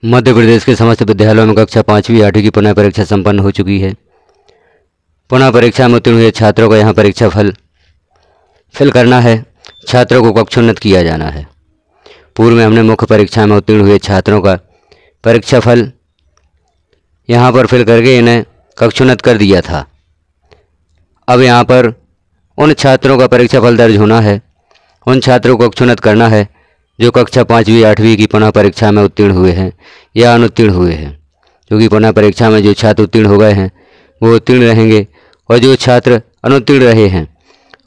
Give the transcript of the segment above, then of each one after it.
मध्य प्रदेश के समस्त विद्यालयों में कक्षा 5वीं 8वीं की पुनः परीक्षा संपन्न हो चुकी है। पुनः परीक्षा में उत्तीर्ण हुए छात्रों को यहाँ परीक्षा फल फिल करना है। छात्रों को कक्षोन्नत किया जाना है। पूर्व में हमने मुख्य परीक्षा में उत्तीर्ण हुए छात्रों का परीक्षा फल यहाँ पर फिल करके इन्हें कक्षोन्नत कर दिया था। अब यहाँ पर उन छात्रों का परीक्षा फल दर्ज होना है। उन छात्रों को कक्षोन्नत करना है जो कक्षा 5वीं 8वीं की पुनः परीक्षा में उत्तीर्ण हुए हैं या अनुत्तीर्ण हुए हैं। क्योंकि पुनः परीक्षा में जो छात्र उत्तीर्ण हो गए हैं वो उत्तीर्ण रहेंगे और जो छात्र अनुत्तीर्ण रहे हैं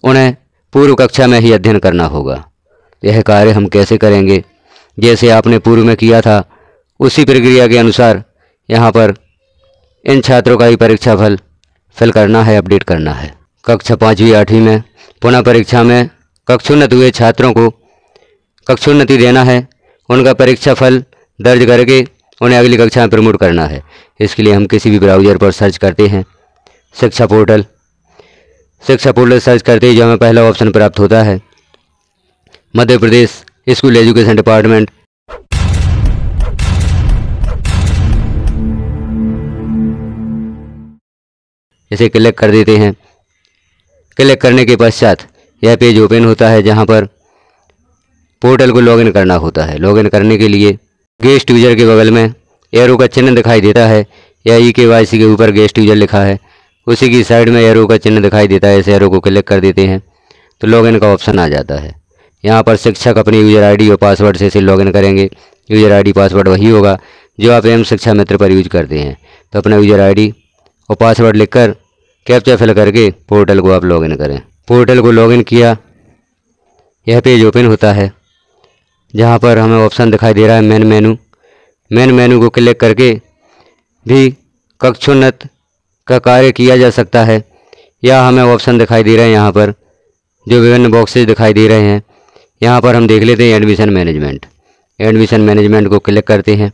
उन्हें पूर्व कक्षा में ही अध्ययन करना होगा। यह कार्य हम कैसे करेंगे? जैसे आपने पूर्व में किया था उसी प्रक्रिया के अनुसार यहाँ पर इन छात्रों का ही परीक्षा फल फिल करना है, अपडेट करना है। कक्षा 5वीं 8वीं में पुनः परीक्षा में कक्षोन्नत हुए छात्रों को कक्षोन्नति देना है। उनका परीक्षा फल दर्ज करके उन्हें अगली कक्षा में प्रमोट करना है। इसके लिए हम किसी भी ब्राउज़र पर सर्च करते हैं शिक्षा पोर्टल सर्च करते ही जो हमें पहला ऑप्शन प्राप्त होता है Madhya Pradesh school education department. इसे क्लिक कर देते हैं। क्लिक करने के पश्चात यह पेज ओपन होता है जहां पर पोर्टल को लॉगिन करना होता है। लॉगिन करने के लिए गेस्ट यूजर के बगल में एरो का चिन्ह दिखाई देता है या KYC के ऊपर गेस्ट यूजर लिखा है, उसी की साइड में एरो का चिन्ह दिखाई देता है। इस एरो को क्लिक कर देते हैं तो लॉगिन का ऑप्शन आ जाता है। यहाँ पर शिक्षक अपनी यूज़र आईडी और पासवर्ड से इसे लॉगिन करेंगे। यूज़र आईडी पासवर्ड वही होगा जो आप एम शिक्षा मित्र पर यूज करते हैं। तो अपना यूज़र आईडी और पासवर्ड लिखकर कैप्चा फिल करके पोर्टल को आप लॉगिन करें। पोर्टल को लॉगिन किया, यह पेज ओपन होता है जहाँ पर हमें ऑप्शन दिखाई दे रहा है मेन मेनू। मेन मेनू को क्लिक करके भी कक्षोन्नत का कार्य किया जा सकता है या हमें ऑप्शन दिखाई दे रहे हैं यहाँ पर जो विभिन्न बॉक्सेस दिखाई दे रहे हैं। यहाँ पर हम देख लेते हैं एडमिशन मैनेजमेंट। एडमिशन मैनेजमेंट को क्लिक करते हैं।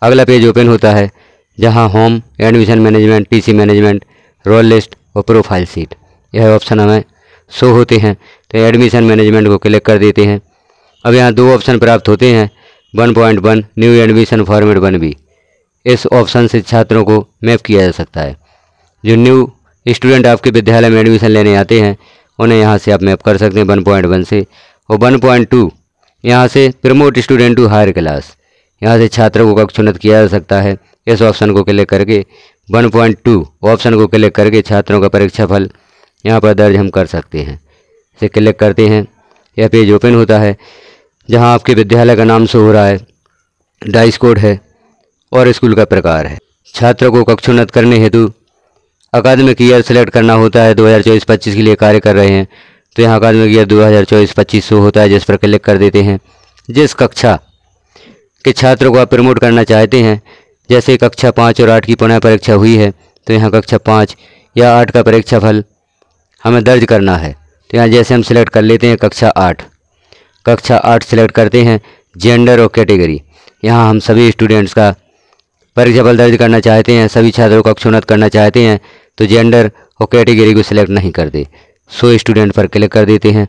अगला पेज ओपन होता है जहाँ home, admission management, PC management, role list और प्रोफाइल सीट यह ऑप्शन हमें शो होते हैं। तो एडमिशन मैनेजमेंट को क्लिक कर देते हैं। अब यहाँ दो ऑप्शन प्राप्त होते हैं 1.1 न्यू एडमिशन फॉर्मेट 1B। इस ऑप्शन से छात्रों को मैप किया जा सकता है। जो न्यू स्टूडेंट आपके विद्यालय में एडमिशन लेने आते हैं उन्हें यहाँ से आप मैप कर सकते हैं 1.1 से। और 1.2 यहाँ से promote student to higher class, यहाँ से छात्रों को कक्षोन्नत किया जा सकता है। इस ऑप्शन को क्लिक करके 1.2 ऑप्शन को क्लिक करके छात्रों का परीक्षा फल यहाँ पर दर्ज हम कर सकते हैं। इसे क्लिक करते हैं, यह पेज ओपन होता है जहाँ आपके विद्यालय का नाम शो हो रहा है, डाइस कोड है और स्कूल का प्रकार है। छात्रों को कक्षोन्नत करने हेतु अकादमिक ईयर सेलेक्ट करना होता है। 2024-25 के लिए कार्य कर रहे हैं तो यहाँ अकादमिक ईयर 2024-25 शो होता है, जिस पर क्लिक कर देते हैं। जिस कक्षा के छात्रों को आप प्रमोट करना चाहते हैं, जैसे कक्षा 5 और 8 की पुनः परीक्षा हुई है तो यहाँ कक्षा 5 या 8 का परीक्षा फल हमें दर्ज करना है। तो यहाँ जैसे हम सिलेक्ट कर लेते हैं कक्षा 8 सिलेक्ट करते हैं। जेंडर और कैटेगरी, यहाँ हम सभी स्टूडेंट्स का परीक्षा फल दर्ज करना चाहते हैं, सभी छात्रों को कक्षोन्नत करना चाहते हैं तो जेंडर और कैटेगरी को सिलेक्ट नहीं करते, सो स्टूडेंट पर क्लिक कर देते हैं।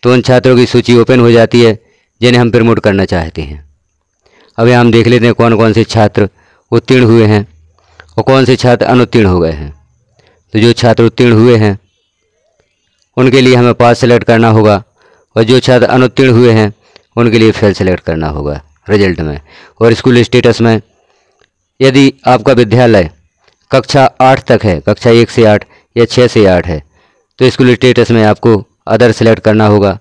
तो उन छात्रों की सूची ओपन हो जाती है जिन्हें हम प्रमोट करना चाहते हैं। अब यहाँ हम देख लेते हैं कौन कौन से छात्र उत्तीर्ण हुए हैं और कौन से छात्र अनुत्तीर्ण हो गए हैं। तो जो छात्र उत्तीर्ण हुए हैं उनके लिए हमें पास सेलेक्ट करना होगा और जो छात्र अनुत्तीर्ण हुए हैं उनके लिए फेल सेलेक्ट करना होगा रिजल्ट में। और स्कूल स्टेटस में यदि आपका विद्यालय कक्षा 8 तक है, कक्षा 1 से 8 या 6 से 8 है तो स्कूल स्टेटस में आपको अदर सेलेक्ट करना होगा।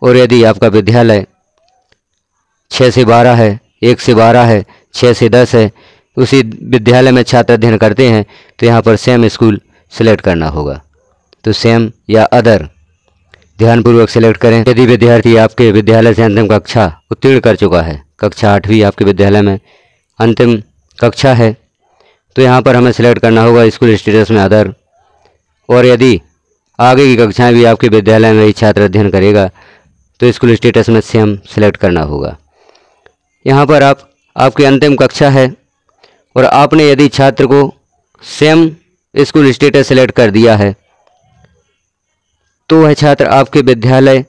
और यदि आपका विद्यालय 6 से 12 है, 1 से 12 है, 6 से 10 है, उसी विद्यालय में छात्र अध्ययन करते हैं तो यहाँ पर सेम स्कूल सेलेक्ट करना होगा। तो सेम या अदर ध्यानपूर्वक सेलेक्ट करें। यदि विद्यार्थी आपके विद्यालय से अंतिम कक्षा उत्तीर्ण कर चुका है, कक्षा 8वीं आपके विद्यालय में अंतिम कक्षा है तो यहाँ पर हमें सेलेक्ट करना होगा स्कूल स्टेटस में अदर। और यदि आगे की कक्षाएं भी आपके विद्यालय में ही छात्र अध्ययन करेगा तो स्कूल स्टेटस में सेम सेलेक्ट करना होगा। यहाँ पर आपकी अंतिम कक्षा है और आपने यदि छात्र को सेम स्कूल स्टेटस सेलेक्ट कर दिया है तो वह छात्र आपके विद्यालय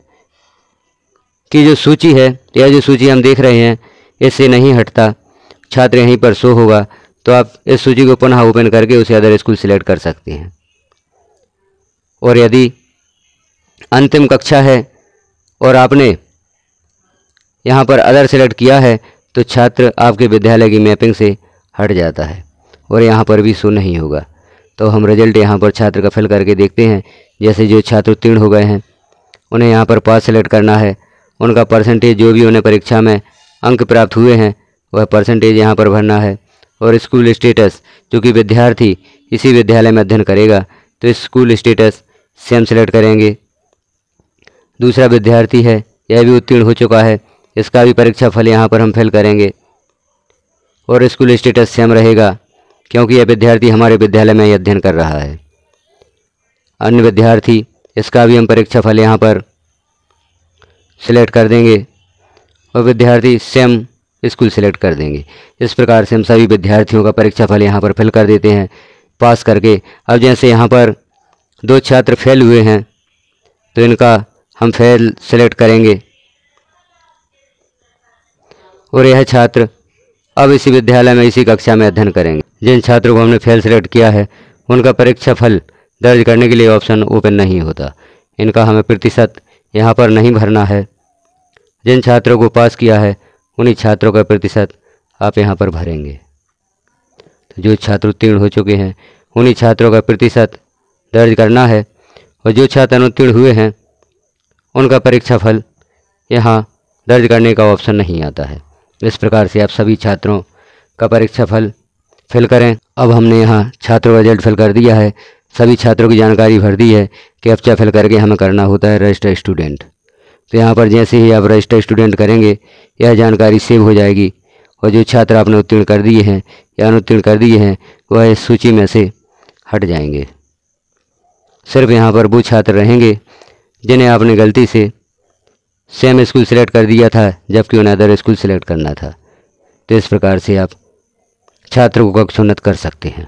की जो सूची है या जो सूची हम देख रहे हैं इससे नहीं हटता, छात्र यहीं पर शो होगा, तो आप इस सूची को पुनः ओपन करके उसे अदर स्कूल सिलेक्ट कर सकते हैं। और यदि अंतिम कक्षा है और आपने यहाँ पर अदर सेलेक्ट किया है तो छात्र आपके विद्यालय की मैपिंग से हट जाता है और यहाँ पर भी शो नहीं होगा। तो हम रिजल्ट यहाँ पर छात्र का फिल करके देखते हैं। जैसे जो छात्र उत्तीर्ण हो गए हैं उन्हें यहाँ पर पास सेलेक्ट करना है, उनका परसेंटेज जो भी उन्हें परीक्षा में अंक प्राप्त हुए हैं वह परसेंटेज यहाँ पर भरना है। और स्कूल स्टेटस, चूँकि विद्यार्थी इसी विद्यालय में अध्ययन करेगा तो स्कूल स्टेटस सेम सेलेक्ट करेंगे। दूसरा विद्यार्थी है, यह भी उत्तीर्ण हो चुका है, इसका भी परीक्षा फल यहाँ पर हम फिल करेंगे और स्कूल स्टेटस सेम रहेगा क्योंकि यह विद्यार्थी हमारे विद्यालय में ही अध्ययन कर रहा है। अन्य विद्यार्थी, इसका भी हम परीक्षा फल यहाँ पर सिलेक्ट कर देंगे और विद्यार्थी सेम स्कूल सिलेक्ट कर देंगे। इस प्रकार से हम सभी विद्यार्थियों का परीक्षा फल यहाँ पर फिल कर देते हैं पास करके। अब जैसे यहाँ पर 2 छात्र फेल हुए हैं तो इनका हम फेल सेलेक्ट करेंगे और यह छात्र अब इसी विद्यालय में इसी कक्षा में अध्ययन करेंगे। जिन छात्रों को हमने फेल सेलेक्ट किया है उनका परीक्षा फल दर्ज करने के लिए ऑप्शन ओपन नहीं होता, इनका हमें प्रतिशत यहाँ पर नहीं भरना है। जिन छात्रों को पास किया है उन्हीं छात्रों का प्रतिशत आप यहाँ पर भरेंगे। तो जो छात्र उत्तीर्ण हो चुके हैं उन्हीं छात्रों का प्रतिशत दर्ज करना है और जो छात्र अनुत्तीर्ण हुए हैं उनका परीक्षा फल यहाँ दर्ज करने का ऑप्शन नहीं आता है। इस प्रकार से आप सभी छात्रों का परीक्षा फल फिल करें। अब हमने यहाँ छात्रों का रिजल्ट फिल कर दिया है, सभी छात्रों की जानकारी भर दी है। कैप्चा फिल करके हमें करना होता है रजिस्टर स्टूडेंट। तो यहाँ पर जैसे ही आप रजिस्टर स्टूडेंट करेंगे यह जानकारी सेव हो जाएगी और जो छात्र आपने उत्तीर्ण कर दिए हैं या अनुत्तीर्ण कर दिए हैं वह इस सूची में से हट जाएंगे। सिर्फ यहाँ पर वो छात्र रहेंगे जिन्हें आपने गलती से सेम स्कूल सेलेक्ट कर दिया था जबकि उन्हें अदर स्कूल सेलेक्ट करना था। तो इस प्रकार से आप छात्र को कक्षोन्नत कर सकते हैं।